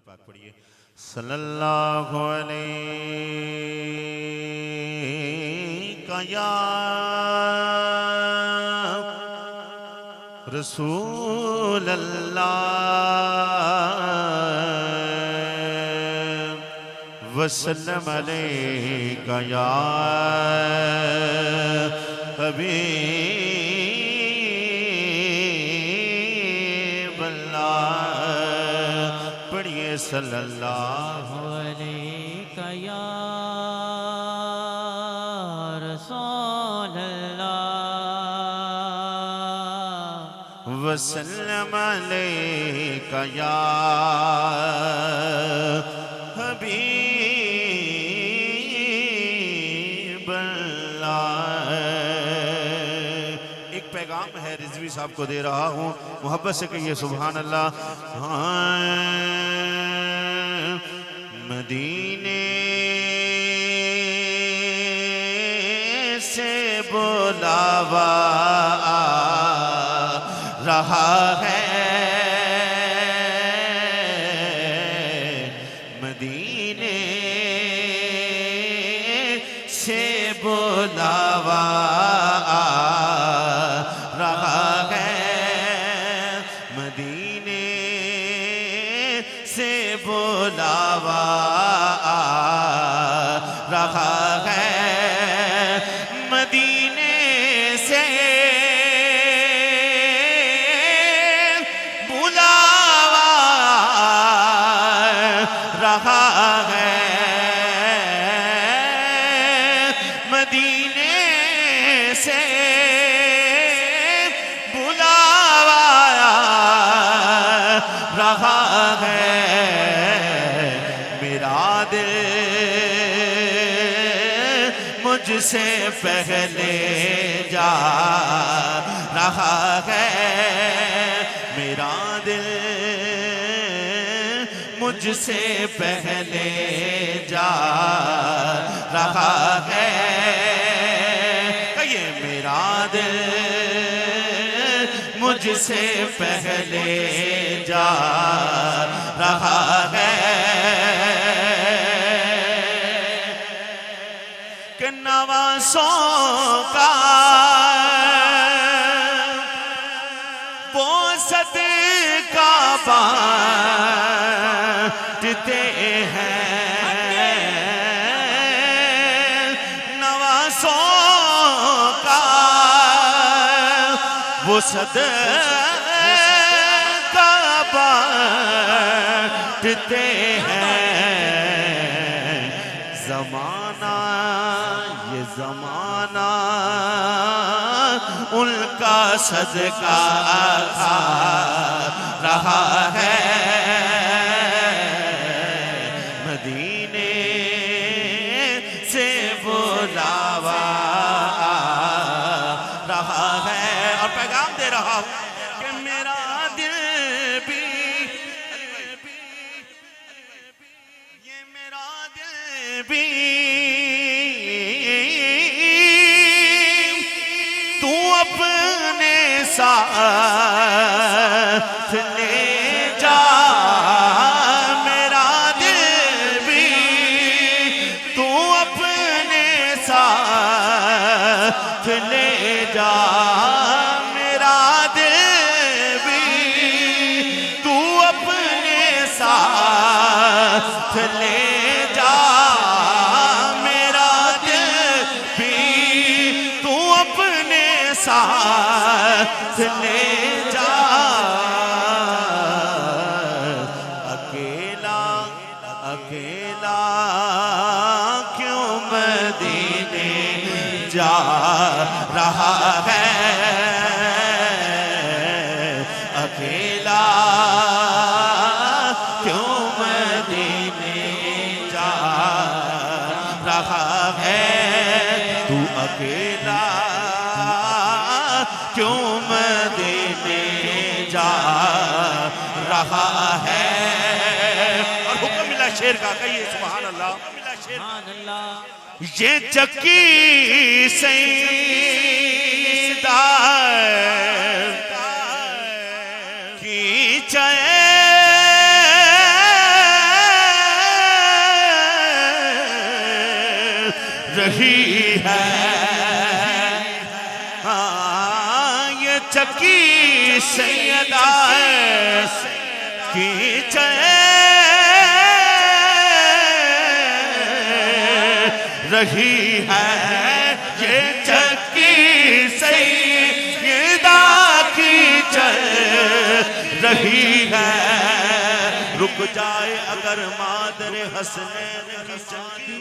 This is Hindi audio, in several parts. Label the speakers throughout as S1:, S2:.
S1: पाक पढ़िए। सल्लल्लाहु अलैहि या रसूल अल्लाह वसल्लम अलैका या हबीब अल्लाह। पढ़िए सल्लल्लाहु
S2: अलैका या रसूल अल्लाह
S1: वसल्लम अलैका या हबीब अल्लाह। एक पैगाम है रिजवी साहब को दे रहा हूँ, मोहब्बत से कहिए सुभान अल्लाह। मदीने से बुलावा आ रहा है, मदीने से बुलावा आ रहा है, मदीने से बुलावा आ रहा है, मदीने से बुलावा रहा है, मदीने से बुलावा रहा है। मेरा दिल मुझसे पहले जा रहा है, मेरा दिल मुझसे पहले जा रहा है। कहिए मेरा दिल मुझसे पहले जा रहा है, कि नवासों का वो सदका बांटते हैं, नवासों का वो सदका बांटते हैं। ज़माना ये ज़माना उनका सदका खा रहा है, मदीने से बुलावा आ रहा है। और पैगाम दे रहा हूं कि मेरा दिल भी, ये मेरा दिल भी तू अपने साथ ले जा, मेरा दिल भी तू अपने साथ ले जा, मेरा दिल भी तू अपने साथ ले जा, मेरा दिल भी तू अपने साथ ले जा। अकेला अकेला क्यों मदीने जा रहा है, अकेला क्यों मदीने जा रहा है, तू अकेला क्यों मदीने जा रहा है। और हुक्म मिला शेर का, कहिए सुभान अल्लाह।
S2: सुभान अल्लाह।
S1: ये चक्की सईदा की चैन रही है। हाँ ये चक्की सैयदा की चल रही है। ये चक्की सैयदा की चल रही है। रुक जाए अगर मादर हसनैन की चक्की,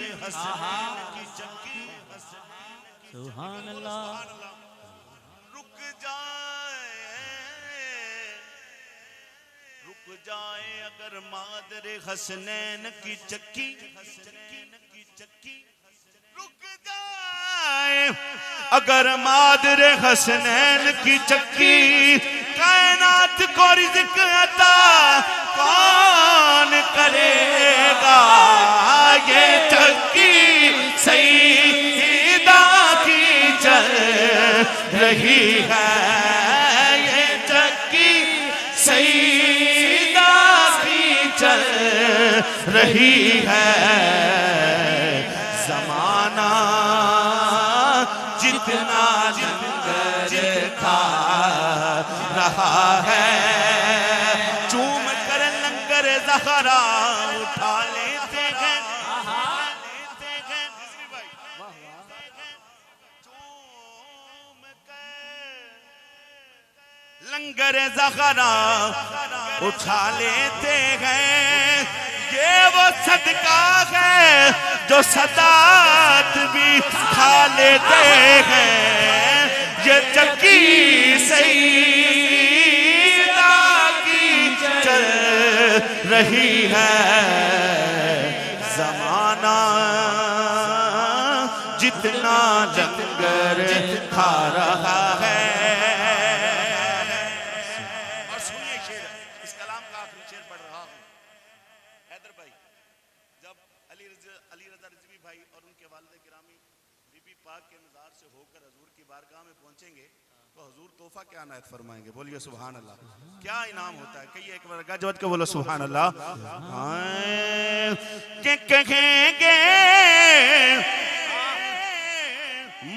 S2: सुभान अल्लाह।
S1: रुक जाए अगर मादर हसनैन की चक्की, रुक जाए अगर मादर हसनैन की चक्की। कायनात को रिज़्क़ अता कौन करेगा। ये चक्की सईदा की चल रही है। ये चक्की सईदा की चल रही है। ज़माना जितना लंगर खा रहा है, चूम कर लंगर ज़हरा उठा लेते हैं। लंगर ज़हरा उठा लेते हैं। ये वो सदका है जो सदात भी खा लेते हैं। ये चक्की सईदा की चल रही है। ज़माना जितना लंगर खा रहा है। और सुनिए शेर, इस कलाम का आखिरी शेर पढ़ रहा हूँ। हैदर भाई जब अली रज़ा रिज़वी भाई और उनके वालिद गिरामी बीबी पाक के मज़ार से होकर हजूर की बारगाह में पहुंचेंगे तो हजूर तोहफा क्या नायत फरमाएंगे। बोलिए सुभान अल्लाह। क्या इनाम होता है, कहिए एक बार गजवत के बोलो सुभान अल्लाह। के कहेंगे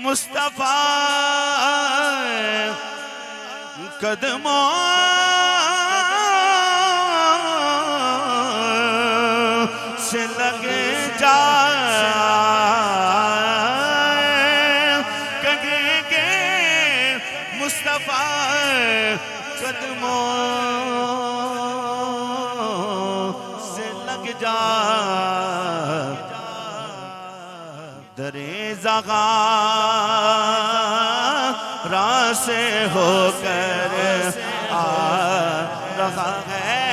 S1: मुस्तफा कदमों से लगे जा। कहेंगे मुस्तफा कदमों से लग जा। दरे ज़ग़ारा से होकर आ रहा है।